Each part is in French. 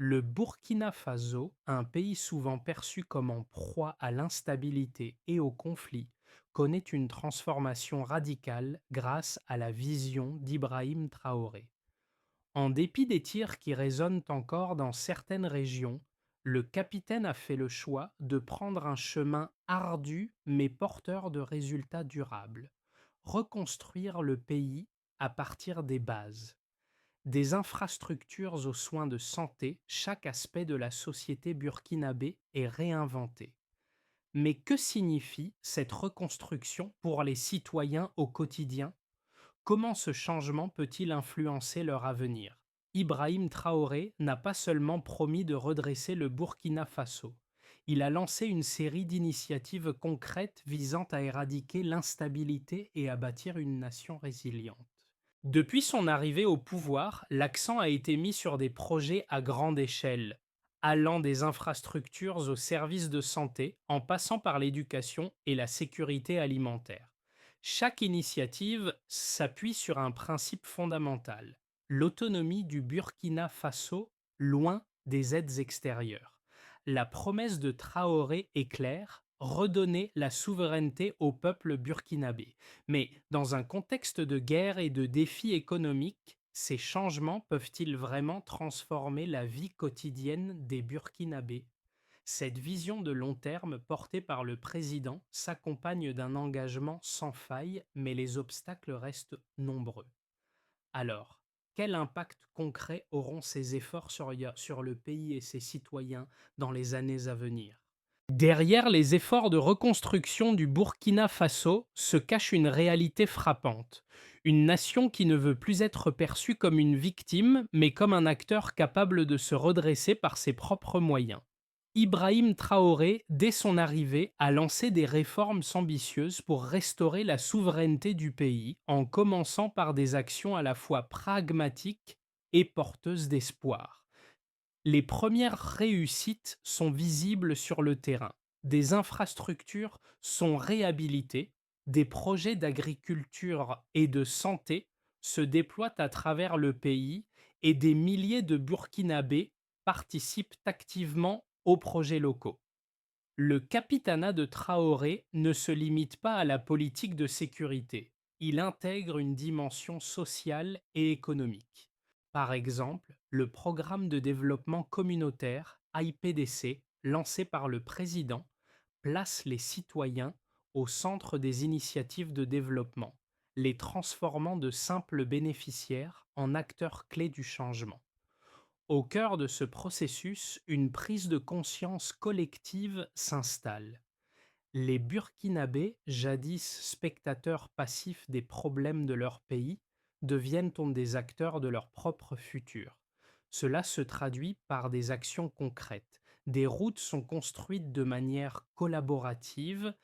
Le Burkina Faso, un pays souvent perçu comme en proie à l'instabilité et au conflit, connaît une transformation radicale grâce à la vision d'Ibrahim Traoré. En dépit des tirs qui résonnent encore dans certaines régions, le capitaine a fait le choix de prendre un chemin ardu mais porteur de résultats durables. Reconstruire le pays à partir des bases. Des infrastructures aux soins de santé, chaque aspect de la société burkinabé est réinventé. Mais que signifie cette reconstruction pour les citoyens au quotidien? Comment ce changement peut-il influencer leur avenir? Ibrahim Traoré n'a pas seulement promis de redresser le Burkina Faso. Il a lancé une série d'initiatives concrètes visant à éradiquer l'instabilité et à bâtir une nation résiliente. Depuis son arrivée au pouvoir, l'accent a été mis sur des projets à grande échelle, allant des infrastructures aux services de santé en passant par l'éducation et la sécurité alimentaire. Chaque initiative s'appuie sur un principe fondamental, l'autonomie du Burkina Faso loin des aides extérieures. La promesse de Traoré est claire, redonner la souveraineté au peuple burkinabé. Mais dans un contexte de guerre et de défis économiques, ces changements peuvent-ils vraiment transformer la vie quotidienne des Burkinabés? Cette vision de long terme portée par le président s'accompagne d'un engagement sans faille, mais les obstacles restent nombreux. Alors, quel impact concret auront ces efforts sur le pays et ses citoyens dans les années à venir? Derrière les efforts de reconstruction du Burkina Faso se cache une réalité frappante. Une nation qui ne veut plus être perçue comme une victime, mais comme un acteur capable de se redresser par ses propres moyens. Ibrahim Traoré, dès son arrivée, a lancé des réformes ambitieuses pour restaurer la souveraineté du pays, en commençant par des actions à la fois pragmatiques et porteuses d'espoir. Les premières réussites sont visibles sur le terrain. Des infrastructures sont réhabilitées, des projets d'agriculture et de santé se déploient à travers le pays et des milliers de Burkinabés participent activement aux projets locaux. Le capitanat de Traoré ne se limite pas à la politique de sécurité, il intègre une dimension sociale et économique. Par exemple, le programme de développement communautaire IPDC, lancé par le président, place les citoyens au centre des initiatives de développement, les transformant de simples bénéficiaires en acteurs clés du changement. Au cœur de ce processus, une prise de conscience collective s'installe. Les Burkinabés, jadis spectateurs passifs des problèmes de leur pays, deviennent des acteurs de leur propre futur. Cela se traduit par des actions concrètes. Des routes sont construites de manière collaborative,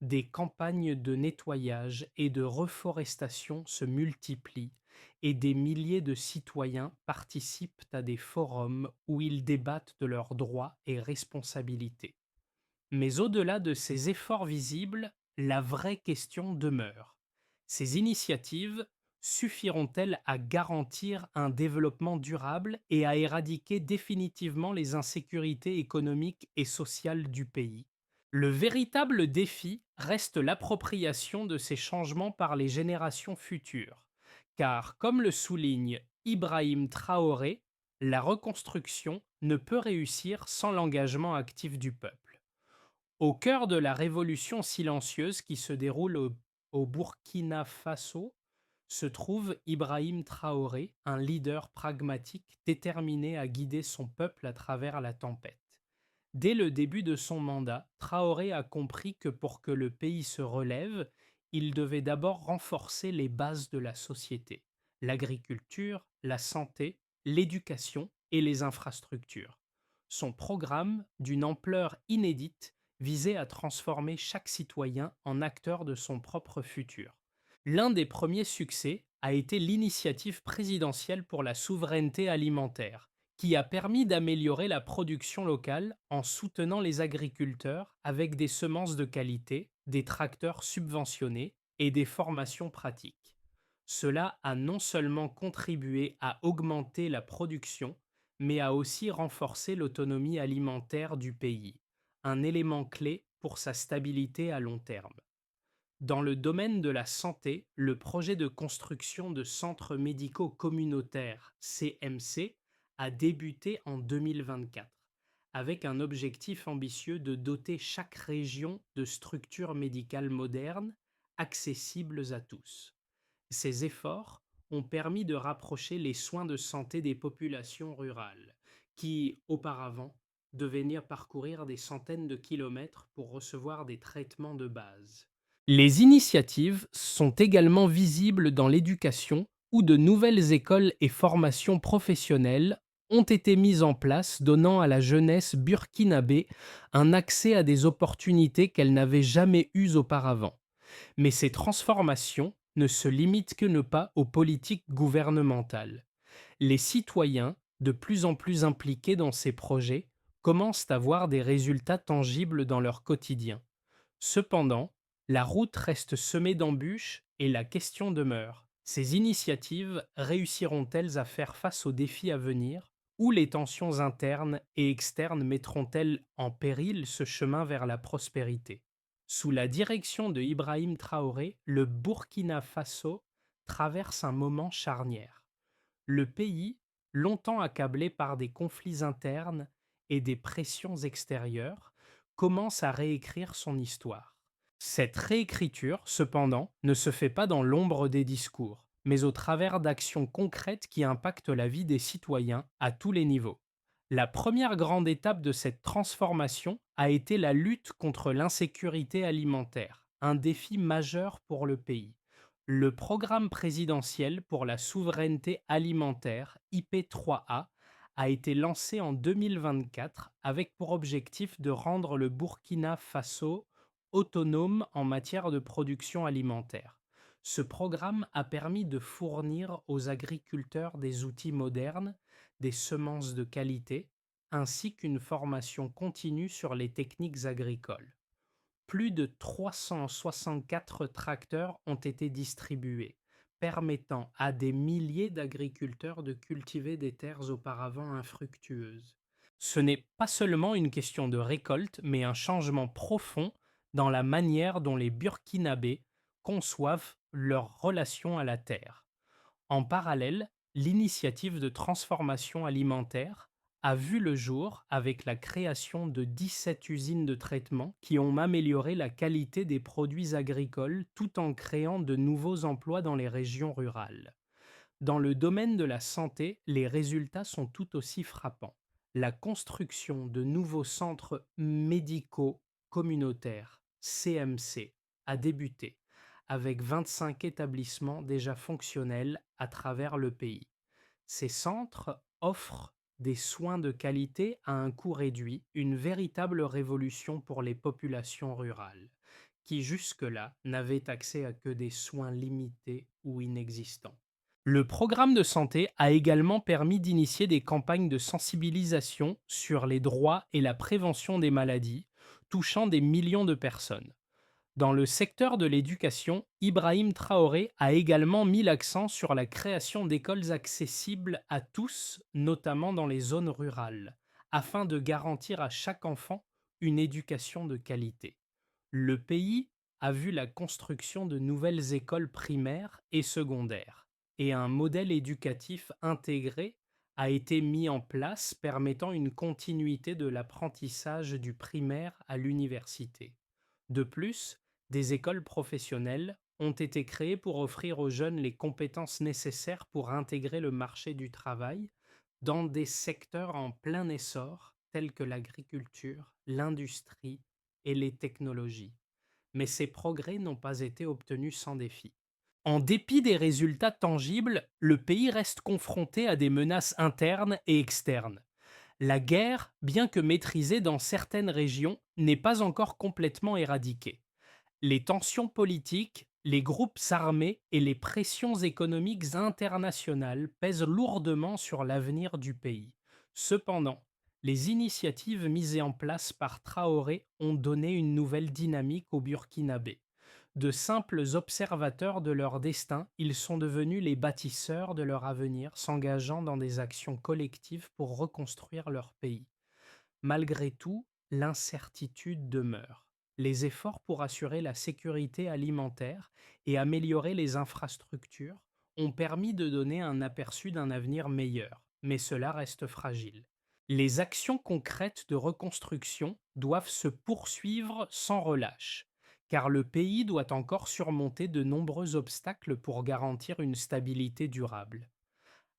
des campagnes de nettoyage et de reforestation se multiplient, et des milliers de citoyens participent à des forums où ils débattent de leurs droits et responsabilités. Mais au-delà de ces efforts visibles, la vraie question demeure. Ces initiatives suffiront-elles à garantir un développement durable et à éradiquer définitivement les insécurités économiques et sociales du pays? Le véritable défi reste l'appropriation de ces changements par les générations futures. Car, comme le souligne Ibrahim Traoré, la reconstruction ne peut réussir sans l'engagement actif du peuple. Au cœur de la révolution silencieuse qui se déroule au Burkina Faso se trouve Ibrahim Traoré, un leader pragmatique déterminé à guider son peuple à travers la tempête. Dès le début de son mandat, Traoré a compris que pour que le pays se relève, il devait d'abord renforcer les bases de la société, l'agriculture, la santé, l'éducation et les infrastructures. Son programme, d'une ampleur inédite, visait à transformer chaque citoyen en acteur de son propre futur. L'un des premiers succès a été l'initiative présidentielle pour la souveraineté alimentaire, qui a permis d'améliorer la production locale en soutenant les agriculteurs avec des semences de qualité, des tracteurs subventionnés et des formations pratiques. Cela a non seulement contribué à augmenter la production, mais a aussi renforcé l'autonomie alimentaire du pays, un élément clé pour sa stabilité à long terme. Dans le domaine de la santé, le projet de construction de centres médicaux communautaires CMC a débuté en 2024 avec un objectif ambitieux de doter chaque région de structures médicales modernes, accessibles à tous. Ces efforts ont permis de rapprocher les soins de santé des populations rurales, qui, auparavant, devaient parcourir des centaines de kilomètres pour recevoir des traitements de base. Les initiatives sont également visibles dans l'éducation, où de nouvelles écoles et formations professionnelles ont été mises en place, donnant à la jeunesse burkinabé un accès à des opportunités qu'elle n'avait jamais eues auparavant. Mais ces transformations ne se limitent pas aux politiques gouvernementales. Les citoyens, de plus en plus impliqués dans ces projets, commencent à voir des résultats tangibles dans leur quotidien. Cependant, la route reste semée d'embûches et la question demeure. Ces initiatives réussiront-elles à faire face aux défis à venir ou les tensions internes et externes mettront-elles en péril ce chemin vers la prospérité? Sous la direction de Ibrahim Traoré, le Burkina Faso traverse un moment charnière. Le pays, longtemps accablé par des conflits internes et des pressions extérieures, commence à réécrire son histoire. Cette réécriture, cependant, ne se fait pas dans l'ombre des discours, mais au travers d'actions concrètes qui impactent la vie des citoyens à tous les niveaux. La première grande étape de cette transformation a été la lutte contre l'insécurité alimentaire, un défi majeur pour le pays. Le programme présidentiel pour la souveraineté alimentaire, IP3A, a été lancé en 2024 avec pour objectif de rendre le Burkina Faso autonome en matière de production alimentaire. Ce programme a permis de fournir aux agriculteurs des outils modernes, des semences de qualité, ainsi qu'une formation continue sur les techniques agricoles. Plus de 364 tracteurs ont été distribués, permettant à des milliers d'agriculteurs de cultiver des terres auparavant infructueuses. Ce n'est pas seulement une question de récolte, mais un changement profond dans la manière dont les Burkinabés conçoivent leur relation à la terre. En parallèle, l'initiative de transformation alimentaire a vu le jour avec la création de 17 usines de traitement qui ont amélioré la qualité des produits agricoles tout en créant de nouveaux emplois dans les régions rurales. Dans le domaine de la santé, les résultats sont tout aussi frappants. La construction de nouveaux centres médicaux communautaires, CMC, a débuté, avec 25 établissements déjà fonctionnels à travers le pays. Ces centres offrent des soins de qualité à un coût réduit, une véritable révolution pour les populations rurales, qui jusque-là n'avaient accès à que des soins limités ou inexistants. Le programme de santé a également permis d'initier des campagnes de sensibilisation sur les droits et la prévention des maladies, touchant des millions de personnes. Dans le secteur de l'éducation, Ibrahim Traoré a également mis l'accent sur la création d'écoles accessibles à tous, notamment dans les zones rurales, afin de garantir à chaque enfant une éducation de qualité. Le pays a vu la construction de nouvelles écoles primaires et secondaires, et un modèle éducatif intégré a été mis en place permettant une continuité de l'apprentissage du primaire à l'université. De plus, des écoles professionnelles ont été créées pour offrir aux jeunes les compétences nécessaires pour intégrer le marché du travail dans des secteurs en plein essor tels que l'agriculture, l'industrie et les technologies. Mais ces progrès n'ont pas été obtenus sans défi. En dépit des résultats tangibles, le pays reste confronté à des menaces internes et externes. La guerre, bien que maîtrisée dans certaines régions, n'est pas encore complètement éradiquée. Les tensions politiques, les groupes armés et les pressions économiques internationales pèsent lourdement sur l'avenir du pays. Cependant, les initiatives mises en place par Traoré ont donné une nouvelle dynamique au Burkinabé. De simples observateurs de leur destin, ils sont devenus les bâtisseurs de leur avenir, s'engageant dans des actions collectives pour reconstruire leur pays. Malgré tout, l'incertitude demeure. Les efforts pour assurer la sécurité alimentaire et améliorer les infrastructures ont permis de donner un aperçu d'un avenir meilleur, mais cela reste fragile. Les actions concrètes de reconstruction doivent se poursuivre sans relâche, car le pays doit encore surmonter de nombreux obstacles pour garantir une stabilité durable.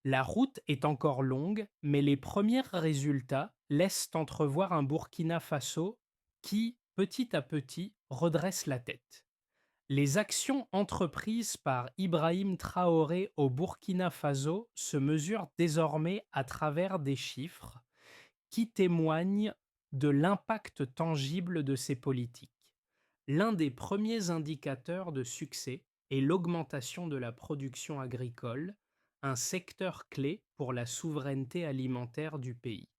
La route est encore longue, mais les premiers résultats laissent entrevoir un Burkina Faso qui, petit à petit, redresse la tête. Les actions entreprises par Ibrahim Traoré au Burkina Faso se mesurent désormais à travers des chiffres qui témoignent de l'impact tangible de ces politiques. L'un des premiers indicateurs de succès est l'augmentation de la production agricole, un secteur clé pour la souveraineté alimentaire du pays.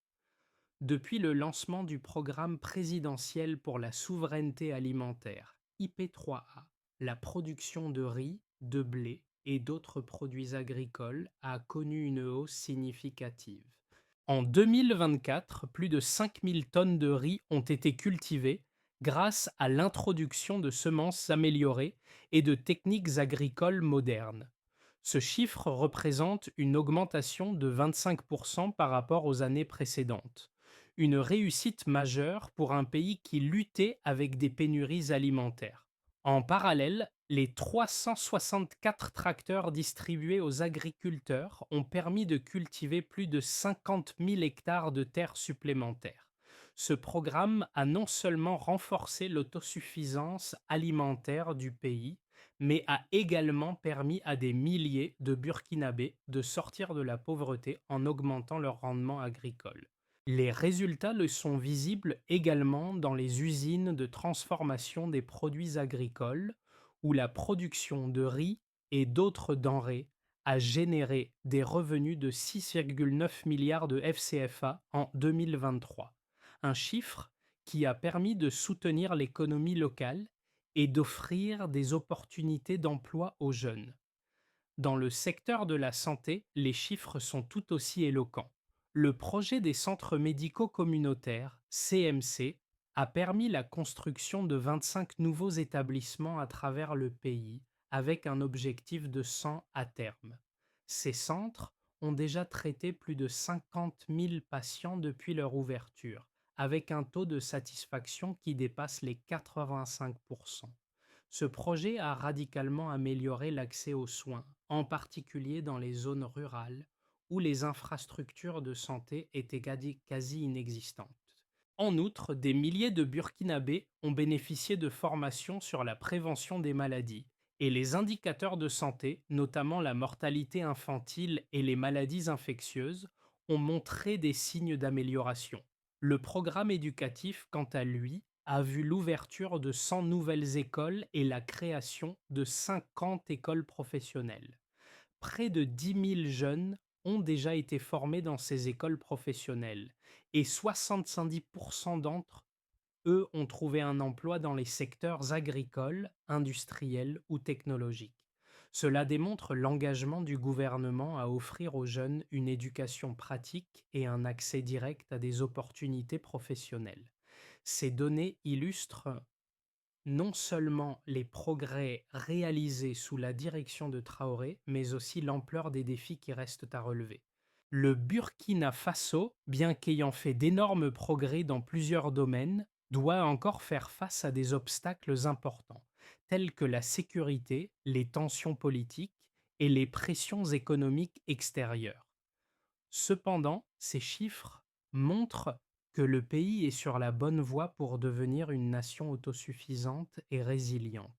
Depuis le lancement du programme présidentiel pour la souveraineté alimentaire, IP3A, la production de riz, de blé et d'autres produits agricoles a connu une hausse significative. En 2024, plus de 5 000 tonnes de riz ont été cultivées grâce à l'introduction de semences améliorées et de techniques agricoles modernes. Ce chiffre représente une augmentation de 25% par rapport aux années précédentes. Une réussite majeure pour un pays qui luttait avec des pénuries alimentaires. En parallèle, les 364 tracteurs distribués aux agriculteurs ont permis de cultiver plus de 50 000 hectares de terres supplémentaires. Ce programme a non seulement renforcé l'autosuffisance alimentaire du pays, mais a également permis à des milliers de Burkinabés de sortir de la pauvreté en augmentant leur rendement agricole. Les résultats le sont visibles également dans les usines de transformation des produits agricoles, où la production de riz et d'autres denrées a généré des revenus de 6,9 milliards de FCFA en 2023, un chiffre qui a permis de soutenir l'économie locale et d'offrir des opportunités d'emploi aux jeunes. Dans le secteur de la santé, les chiffres sont tout aussi éloquents. Le projet des centres médicaux communautaires, CMC, a permis la construction de 25 nouveaux établissements à travers le pays, avec un objectif de 100 à terme. Ces centres ont déjà traité plus de 50 000 patients depuis leur ouverture, avec un taux de satisfaction qui dépasse les 85%. Ce projet a radicalement amélioré l'accès aux soins, en particulier dans les zones rurales où les infrastructures de santé étaient quasi inexistantes. En outre, des milliers de Burkinabés ont bénéficié de formations sur la prévention des maladies et les indicateurs de santé, notamment la mortalité infantile et les maladies infectieuses, ont montré des signes d'amélioration. Le programme éducatif, quant à lui, a vu l'ouverture de 100 nouvelles écoles et la création de 50 écoles professionnelles. Près de 10 000 jeunes ont déjà été formés dans ces écoles professionnelles et 70% d'entre eux ont trouvé un emploi dans les secteurs agricoles, industriels ou technologiques. Cela démontre l'engagement du gouvernement à offrir aux jeunes une éducation pratique et un accès direct à des opportunités professionnelles. Ces données illustrent non seulement les progrès réalisés sous la direction de Traoré, mais aussi l'ampleur des défis qui restent à relever. Le Burkina Faso, bien qu'ayant fait d'énormes progrès dans plusieurs domaines, doit encore faire face à des obstacles importants, tels que la sécurité, les tensions politiques et les pressions économiques extérieures. Cependant, ces chiffres montrent que le pays est sur la bonne voie pour devenir une nation autosuffisante et résiliente.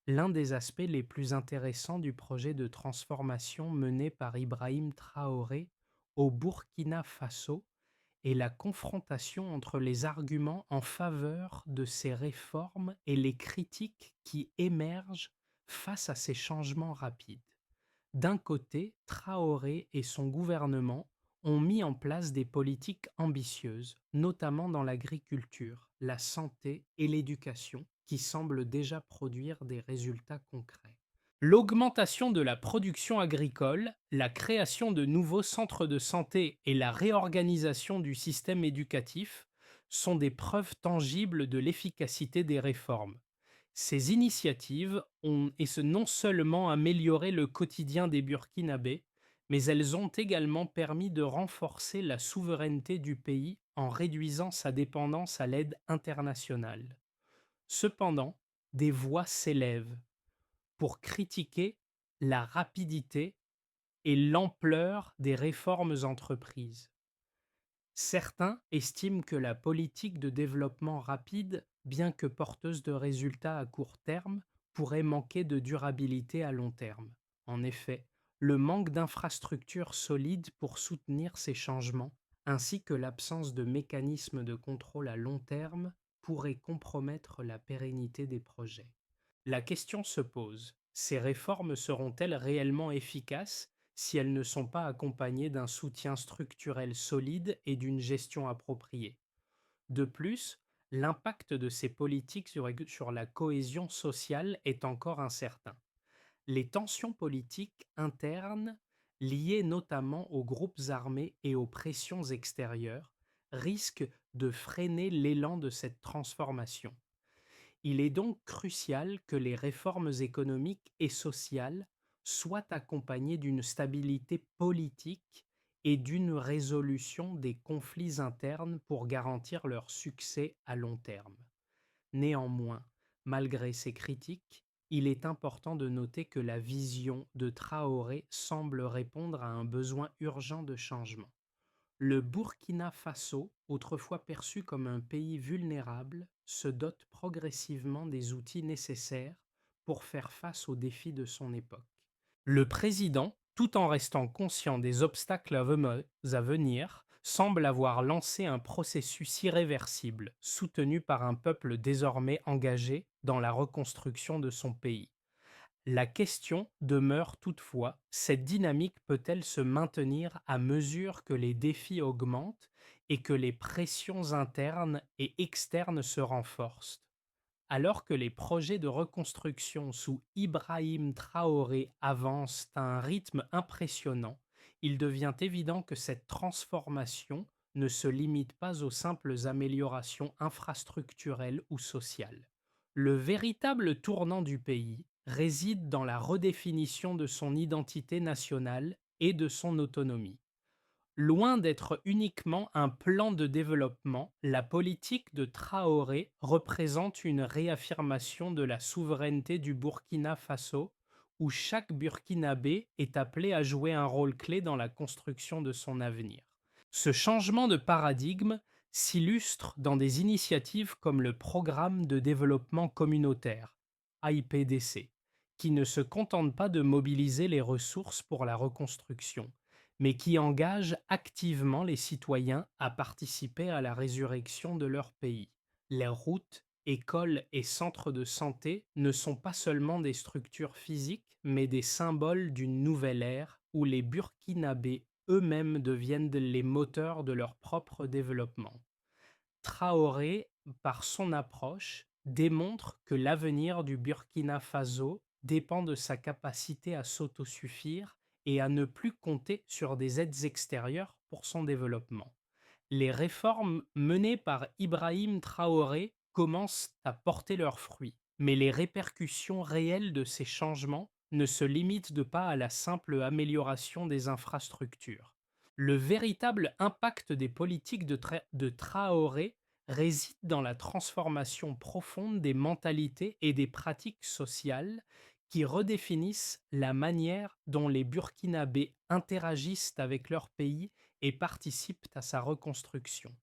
L'un des aspects les plus intéressants du projet de transformation mené par Ibrahim Traoré au Burkina Faso est la confrontation entre les arguments en faveur de ces réformes et les critiques qui émergent face à ces changements rapides. D'un côté, Traoré et son gouvernement ont mis en place des politiques ambitieuses, notamment dans l'agriculture, la santé et l'éducation, qui semblent déjà produire des résultats concrets. L'augmentation de la production agricole, la création de nouveaux centres de santé et la réorganisation du système éducatif sont des preuves tangibles de l'efficacité des réformes. Ces initiatives ont non seulement amélioré le quotidien des Burkinabés, mais elles ont également permis de renforcer la souveraineté du pays en réduisant sa dépendance à l'aide internationale. Cependant, des voix s'élèvent pour critiquer la rapidité et l'ampleur des réformes entreprises. Certains estiment que la politique de développement rapide, bien que porteuse de résultats à court terme, pourrait manquer de durabilité à long terme. En effet, le manque d'infrastructures solides pour soutenir ces changements, ainsi que l'absence de mécanismes de contrôle à long terme, pourrait compromettre la pérennité des projets. La question se pose, ces réformes seront-elles réellement efficaces si elles ne sont pas accompagnées d'un soutien structurel solide et d'une gestion appropriée? De plus, l'impact de ces politiques sur la cohésion sociale est encore incertain. Les tensions politiques internes, liées notamment aux groupes armés et aux pressions extérieures, risquent de freiner l'élan de cette transformation. Il est donc crucial que les réformes économiques et sociales soient accompagnées d'une stabilité politique et d'une résolution des conflits internes pour garantir leur succès à long terme. Néanmoins, malgré ces critiques, il est important de noter que la vision de Traoré semble répondre à un besoin urgent de changement. Le Burkina Faso, autrefois perçu comme un pays vulnérable, se dote progressivement des outils nécessaires pour faire face aux défis de son époque. Le président, tout en restant conscient des obstacles à venir, semble avoir lancé un processus irréversible, soutenu par un peuple désormais engagé dans la reconstruction de son pays. La question demeure toutefois, cette dynamique peut-elle se maintenir à mesure que les défis augmentent et que les pressions internes et externes se renforcent? Alors que les projets de reconstruction sous Ibrahim Traoré avancent à un rythme impressionnant, il devient évident que cette transformation ne se limite pas aux simples améliorations infrastructurelles ou sociales. Le véritable tournant du pays réside dans la redéfinition de son identité nationale et de son autonomie. Loin d'être uniquement un plan de développement, la politique de Traoré représente une réaffirmation de la souveraineté du Burkina Faso, où chaque Burkinabé est appelé à jouer un rôle clé dans la construction de son avenir. Ce changement de paradigme s'illustre dans des initiatives comme le Programme de développement communautaire, IPDC, qui ne se contente pas de mobiliser les ressources pour la reconstruction, mais qui engage activement les citoyens à participer à la résurrection de leur pays. Les routes, écoles et centres de santé ne sont pas seulement des structures physiques, mais des symboles d'une nouvelle ère où les Burkinabés eux-mêmes deviennent les moteurs de leur propre développement. Traoré, par son approche, démontre que l'avenir du Burkina Faso dépend de sa capacité à s'autosuffire et à ne plus compter sur des aides extérieures pour son développement. Les réformes menées par Ibrahim Traoré commencent à porter leurs fruits, mais les répercussions réelles de ces changements ne se limitent pas à la simple amélioration des infrastructures. Le véritable impact des politiques de Traoré réside dans la transformation profonde des mentalités et des pratiques sociales qui redéfinissent la manière dont les Burkinabés interagissent avec leur pays et participent à sa reconstruction.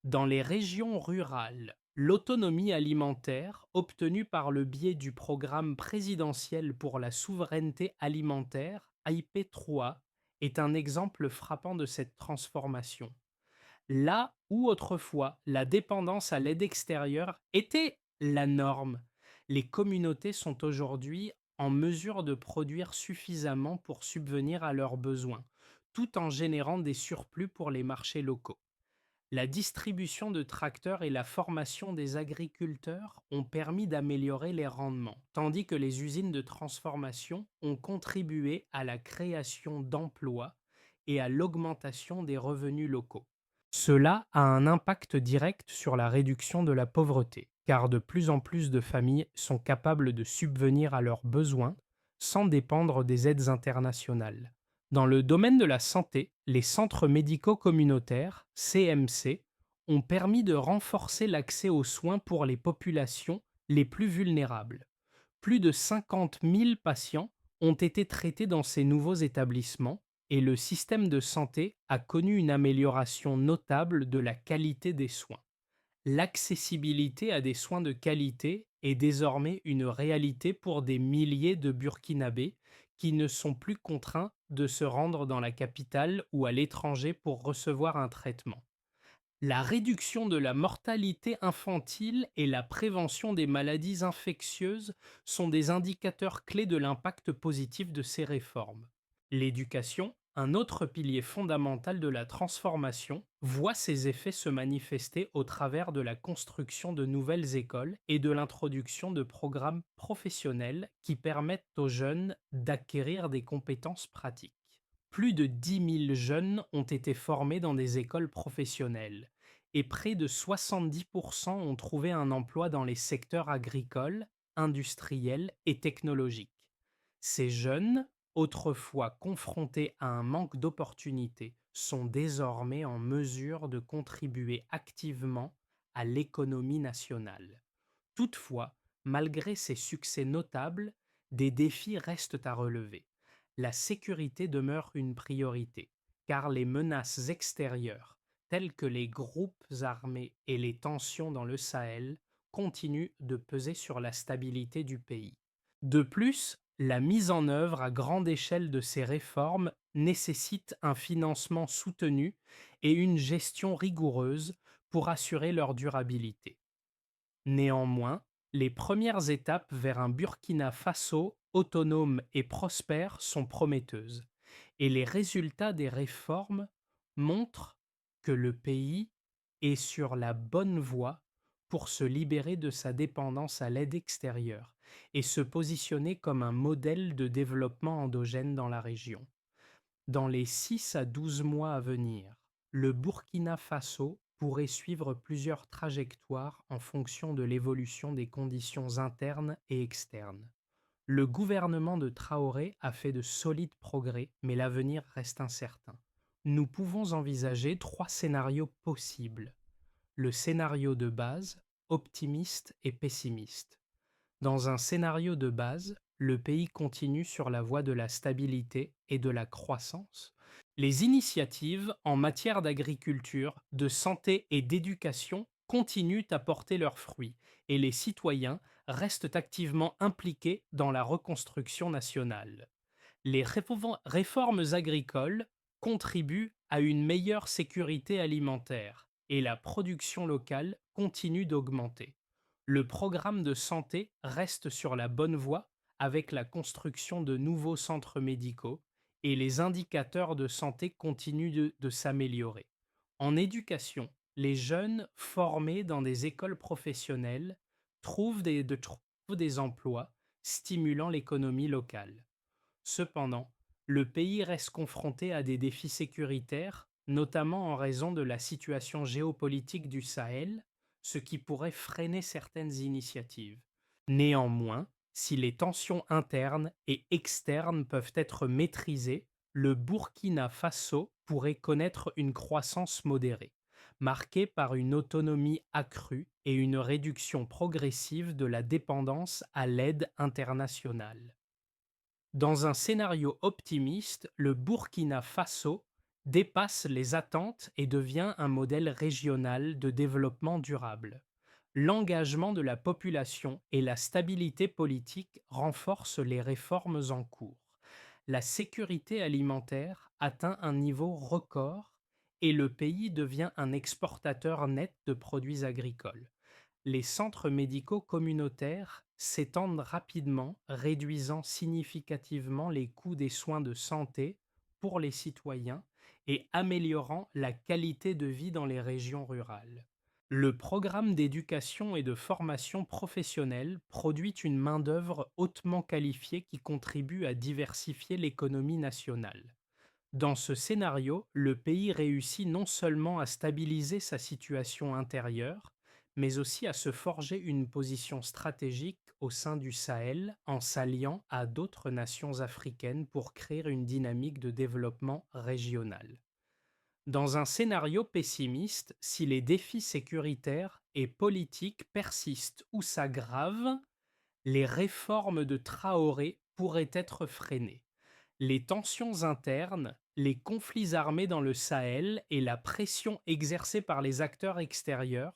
Dans les régions rurales, l'autonomie alimentaire, obtenue par le biais du programme présidentiel pour la souveraineté alimentaire, IP3, est un exemple frappant de cette transformation. Là où autrefois la dépendance à l'aide extérieure était la norme, les communautés sont aujourd'hui en mesure de produire suffisamment pour subvenir à leurs besoins, tout en générant des surplus pour les marchés locaux. La distribution de tracteurs et la formation des agriculteurs ont permis d'améliorer les rendements, tandis que les usines de transformation ont contribué à la création d'emplois et à l'augmentation des revenus locaux. Cela a un impact direct sur la réduction de la pauvreté, car de plus en plus de familles sont capables de subvenir à leurs besoins sans dépendre des aides internationales. Dans le domaine de la santé, les centres médicaux communautaires, CMC, ont permis de renforcer l'accès aux soins pour les populations les plus vulnérables. Plus de 50 000 patients ont été traités dans ces nouveaux établissements et le système de santé a connu une amélioration notable de la qualité des soins. L'accessibilité à des soins de qualité est désormais une réalité pour des milliers de Burkinabés qui ne sont plus contraints de se rendre dans la capitale ou à l'étranger pour recevoir un traitement. La réduction de la mortalité infantile et la prévention des maladies infectieuses sont des indicateurs clés de l'impact positif de ces réformes. L'éducation, un autre pilier fondamental de la transformation, voit ses effets se manifester au travers de la construction de nouvelles écoles et de l'introduction de programmes professionnels qui permettent aux jeunes d'acquérir des compétences pratiques. Plus de 10 000 jeunes ont été formés dans des écoles professionnelles et près de 70% ont trouvé un emploi dans les secteurs agricoles, industriels et technologiques. Ces jeunes, autrefois confrontés à un manque d'opportunités, sont désormais en mesure de contribuer activement à l'économie nationale. Toutefois, malgré ces succès notables, des défis restent à relever. La sécurité demeure une priorité, car les menaces extérieures, telles que les groupes armés et les tensions dans le Sahel, continuent de peser sur la stabilité du pays. De plus, la mise en œuvre à grande échelle de ces réformes nécessite un financement soutenu et une gestion rigoureuse pour assurer leur durabilité. Néanmoins, les premières étapes vers un Burkina Faso autonome et prospère sont prometteuses, et les résultats des réformes montrent que le pays est sur la bonne voie pour se libérer de sa dépendance à l'aide extérieure et se positionner comme un modèle de développement endogène dans la région. Dans les 6 à 12 mois à venir, le Burkina Faso pourrait suivre plusieurs trajectoires en fonction de l'évolution des conditions internes et externes. Le gouvernement de Traoré a fait de solides progrès, mais l'avenir reste incertain. Nous pouvons envisager 3 scénarios possibles. Le scénario de base, optimiste et pessimiste. Dans un scénario de base, le pays continue sur la voie de la stabilité et de la croissance. Les initiatives en matière d'agriculture, de santé et d'éducation continuent à porter leurs fruits et les citoyens restent activement impliqués dans la reconstruction nationale. Les réformes agricoles contribuent à une meilleure sécurité alimentaire et la production locale continue d'augmenter. Le programme de santé reste sur la bonne voie avec la construction de nouveaux centres médicaux et les indicateurs de santé continuent de s'améliorer. En éducation, les jeunes formés dans des écoles professionnelles trouvent des emplois stimulant l'économie locale. Cependant, le pays reste confronté à des défis sécuritaires, notamment en raison de la situation géopolitique du Sahel, ce qui pourrait freiner certaines initiatives. Néanmoins, si les tensions internes et externes peuvent être maîtrisées, le Burkina Faso pourrait connaître une croissance modérée, marquée par une autonomie accrue et une réduction progressive de la dépendance à l'aide internationale. Dans un scénario optimiste, le Burkina Faso dépasse les attentes et devient un modèle régional de développement durable. L'engagement de la population et la stabilité politique renforcent les réformes en cours. La sécurité alimentaire atteint un niveau record et le pays devient un exportateur net de produits agricoles. Les centres médicaux communautaires s'étendent rapidement, réduisant significativement les coûts des soins de santé pour les citoyens et améliorant la qualité de vie dans les régions rurales. Le programme d'éducation et de formation professionnelle produit une main-d'œuvre hautement qualifiée qui contribue à diversifier l'économie nationale. Dans ce scénario, le pays réussit non seulement à stabiliser sa situation intérieure, mais aussi à se forger une position stratégique au sein du Sahel en s'alliant à d'autres nations africaines pour créer une dynamique de développement régional. Dans un scénario pessimiste, si les défis sécuritaires et politiques persistent ou s'aggravent, les réformes de Traoré pourraient être freinées. Les tensions internes, les conflits armés dans le Sahel et la pression exercée par les acteurs extérieurs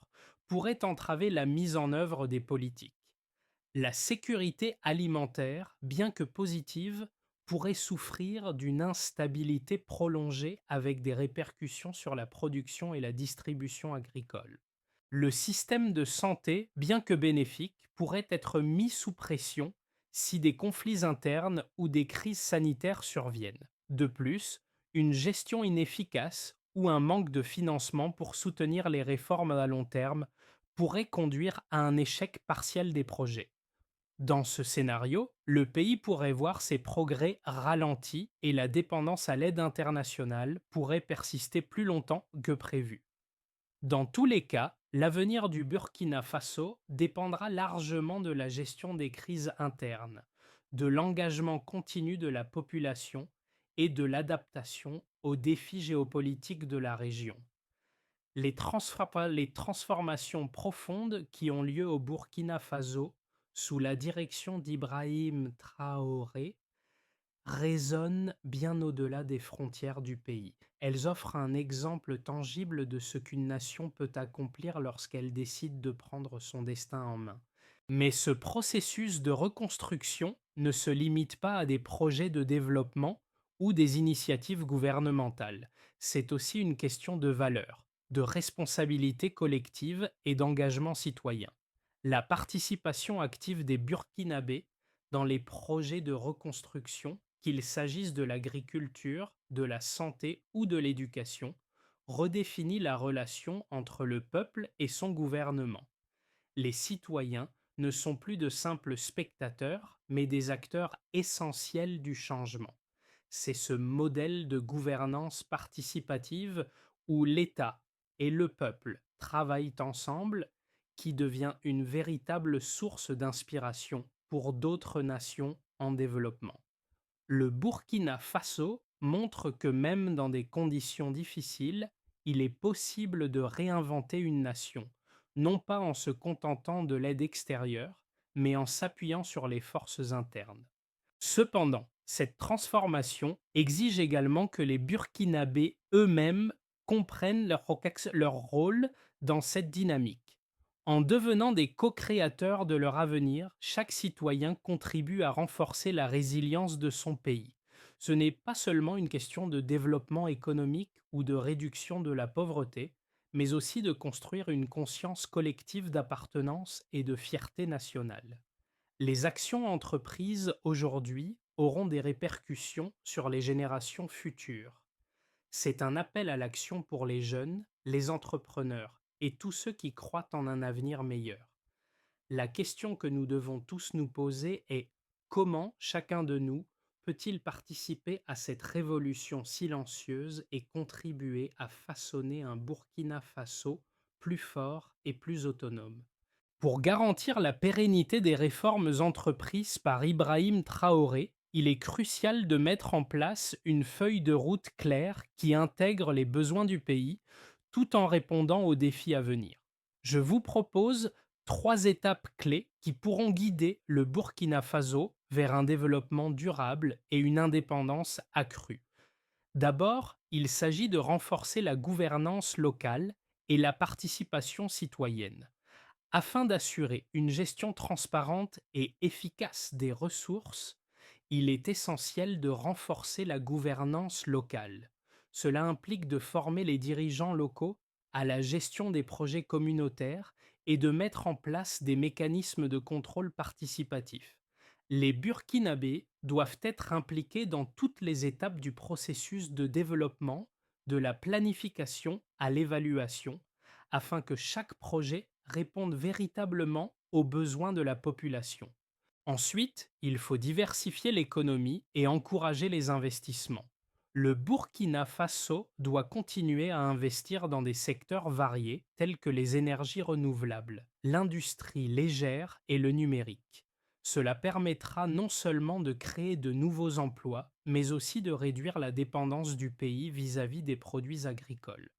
pourraient entraver la mise en œuvre des politiques. La sécurité alimentaire, bien que positive, pourrait souffrir d'une instabilité prolongée avec des répercussions sur la production et la distribution agricole. Le système de santé, bien que bénéfique, pourrait être mis sous pression si des conflits internes ou des crises sanitaires surviennent. De plus, une gestion inefficace ou un manque de financement pour soutenir les réformes à long terme pourrait conduire à un échec partiel des projets. Dans ce scénario, le pays pourrait voir ses progrès ralentis et la dépendance à l'aide internationale pourrait persister plus longtemps que prévu. Dans tous les cas, l'avenir du Burkina Faso dépendra largement de la gestion des crises internes, de l'engagement continu de la population et de l'adaptation aux défis géopolitiques de la région. Les transformations profondes qui ont lieu au Burkina Faso sous la direction d'Ibrahim Traoré résonnent bien au-delà des frontières du pays. Elles offrent un exemple tangible de ce qu'une nation peut accomplir lorsqu'elle décide de prendre son destin en main. Mais ce processus de reconstruction ne se limite pas à des projets de développement ou des initiatives gouvernementales. C'est aussi une question de valeur, de responsabilité collective et d'engagement citoyen. La participation active des Burkinabés dans les projets de reconstruction, qu'il s'agisse de l'agriculture, de la santé ou de l'éducation, redéfinit la relation entre le peuple et son gouvernement. Les citoyens ne sont plus de simples spectateurs, mais des acteurs essentiels du changement. C'est ce modèle de gouvernance participative où l'État et le peuple travaillent ensemble qui devient une véritable source d'inspiration pour d'autres nations en développement. Le Burkina Faso montre que même dans des conditions difficiles, il est possible de réinventer une nation, non pas en se contentant de l'aide extérieure, mais en s'appuyant sur les forces internes. Cependant, cette transformation exige également que les Burkinabés eux-mêmes comprennent leur rôle dans cette dynamique. En devenant des co-créateurs de leur avenir, chaque citoyen contribue à renforcer la résilience de son pays. Ce n'est pas seulement une question de développement économique ou de réduction de la pauvreté, mais aussi de construire une conscience collective d'appartenance et de fierté nationale. Les actions entreprises aujourd'hui auront des répercussions sur les générations futures. C'est un appel à l'action pour les jeunes, les entrepreneurs et tous ceux qui croient en un avenir meilleur. La question que nous devons tous nous poser est: comment chacun de nous peut-il participer à cette révolution silencieuse et contribuer à façonner un Burkina Faso plus fort et plus autonome? Pour garantir la pérennité des réformes entreprises par Ibrahim Traoré, il est crucial de mettre en place une feuille de route claire qui intègre les besoins du pays tout en répondant aux défis à venir. Je vous propose 3 étapes clés qui pourront guider le Burkina Faso vers un développement durable et une indépendance accrue. D'abord, il s'agit de renforcer la gouvernance locale et la participation citoyenne. Afin d'assurer une gestion transparente et efficace des ressources, il est essentiel de renforcer la gouvernance locale. Cela implique de former les dirigeants locaux à la gestion des projets communautaires et de mettre en place des mécanismes de contrôle participatif. Les Burkinabés doivent être impliqués dans toutes les étapes du processus de développement, de la planification à l'évaluation, afin que chaque projet réponde véritablement aux besoins de la population. Ensuite, il faut diversifier l'économie et encourager les investissements. Le Burkina Faso doit continuer à investir dans des secteurs variés tels que les énergies renouvelables, l'industrie légère et le numérique. Cela permettra non seulement de créer de nouveaux emplois, mais aussi de réduire la dépendance du pays vis-à-vis des produits agricoles.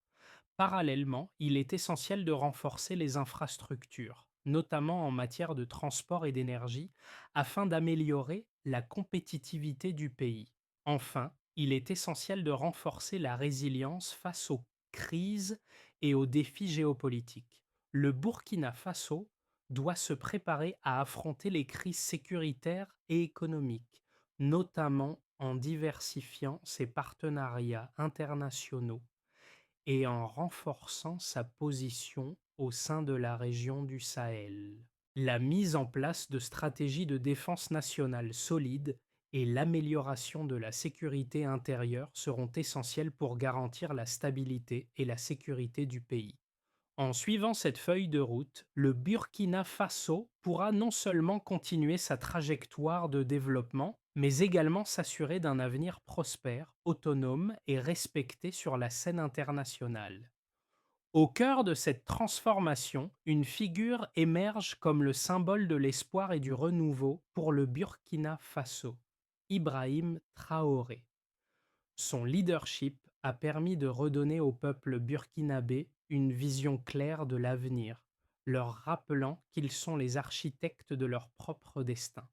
Parallèlement, il est essentiel de renforcer les infrastructures, notamment en matière de transport et d'énergie, afin d'améliorer la compétitivité du pays. Enfin, il est essentiel de renforcer la résilience face aux crises et aux défis géopolitiques. Le Burkina Faso doit se préparer à affronter les crises sécuritaires et économiques, notamment en diversifiant ses partenariats internationaux et en renforçant sa position au sein de la région du Sahel. La mise en place de stratégies de défense nationale solides et l'amélioration de la sécurité intérieure seront essentielles pour garantir la stabilité et la sécurité du pays. En suivant cette feuille de route, le Burkina Faso pourra non seulement continuer sa trajectoire de développement, mais également s'assurer d'un avenir prospère, autonome et respecté sur la scène internationale. Au cœur de cette transformation, une figure émerge comme le symbole de l'espoir et du renouveau pour le Burkina Faso, Ibrahim Traoré. Son leadership a permis de redonner au peuple burkinabé une vision claire de l'avenir, leur rappelant qu'ils sont les architectes de leur propre destin.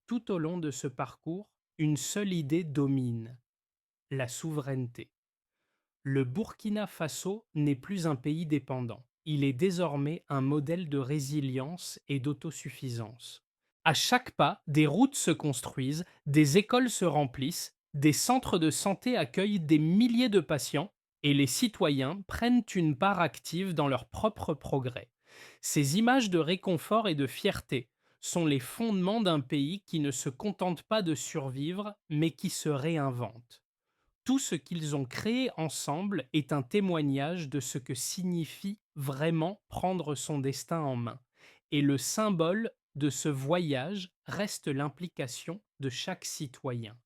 Tout au long de ce parcours, une seule idée domine: la souveraineté. Le Burkina Faso n'est plus un pays dépendant. Il est désormais un modèle de résilience et d'autosuffisance. À chaque pas, des routes se construisent, des écoles se remplissent, des centres de santé accueillent des milliers de patients et les citoyens prennent une part active dans leur propre progrès. Ces images de réconfort et de fierté sont les fondements d'un pays qui ne se contente pas de survivre, mais qui se réinvente. Tout ce qu'ils ont créé ensemble est un témoignage de ce que signifie vraiment prendre son destin en main. Et le symbole de ce voyage reste l'implication de chaque citoyen.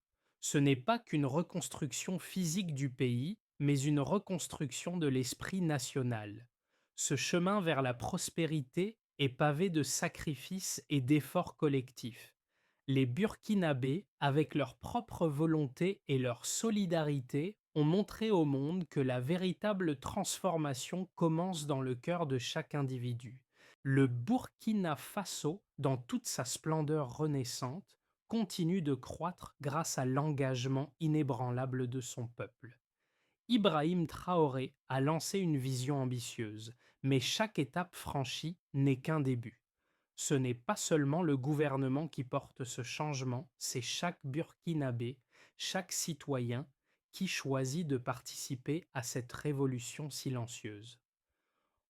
Ce n'est pas qu'une reconstruction physique du pays, mais une reconstruction de l'esprit national. Ce chemin vers la prospérité est pavé de sacrifices et d'efforts collectifs. Les Burkinabés, avec leur propre volonté et leur solidarité, ont montré au monde que la véritable transformation commence dans le cœur de chaque individu. Le Burkina Faso, dans toute sa splendeur renaissante, continue de croître grâce à l'engagement inébranlable de son peuple. Ibrahim Traoré a lancé une vision ambitieuse, mais chaque étape franchie n'est qu'un début. Ce n'est pas seulement le gouvernement qui porte ce changement, c'est chaque Burkinabé, chaque citoyen qui choisit de participer à cette révolution silencieuse.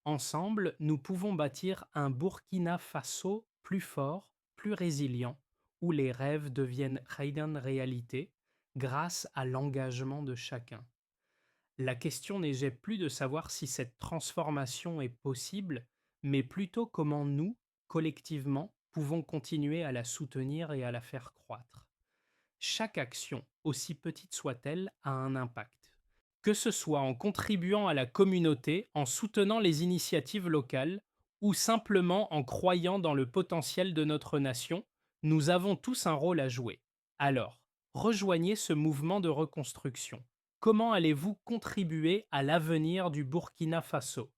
Ensemble, nous pouvons bâtir un Burkina Faso plus fort, plus résilient, où les rêves deviennent réalité grâce à l'engagement de chacun. La question n'est plus de savoir si cette transformation est possible, mais plutôt comment nous, collectivement, pouvons continuer à la soutenir et à la faire croître. Chaque action, aussi petite soit-elle, a un impact. Que ce soit en contribuant à la communauté, en soutenant les initiatives locales, ou simplement en croyant dans le potentiel de notre nation, nous avons tous un rôle à jouer. Alors, rejoignez ce mouvement de reconstruction. Comment allez-vous contribuer à l'avenir du Burkina Faso?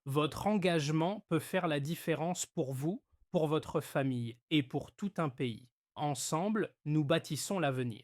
Votre engagement peut faire la différence pour vous, pour votre famille et pour tout un pays. Ensemble, nous bâtissons l'avenir.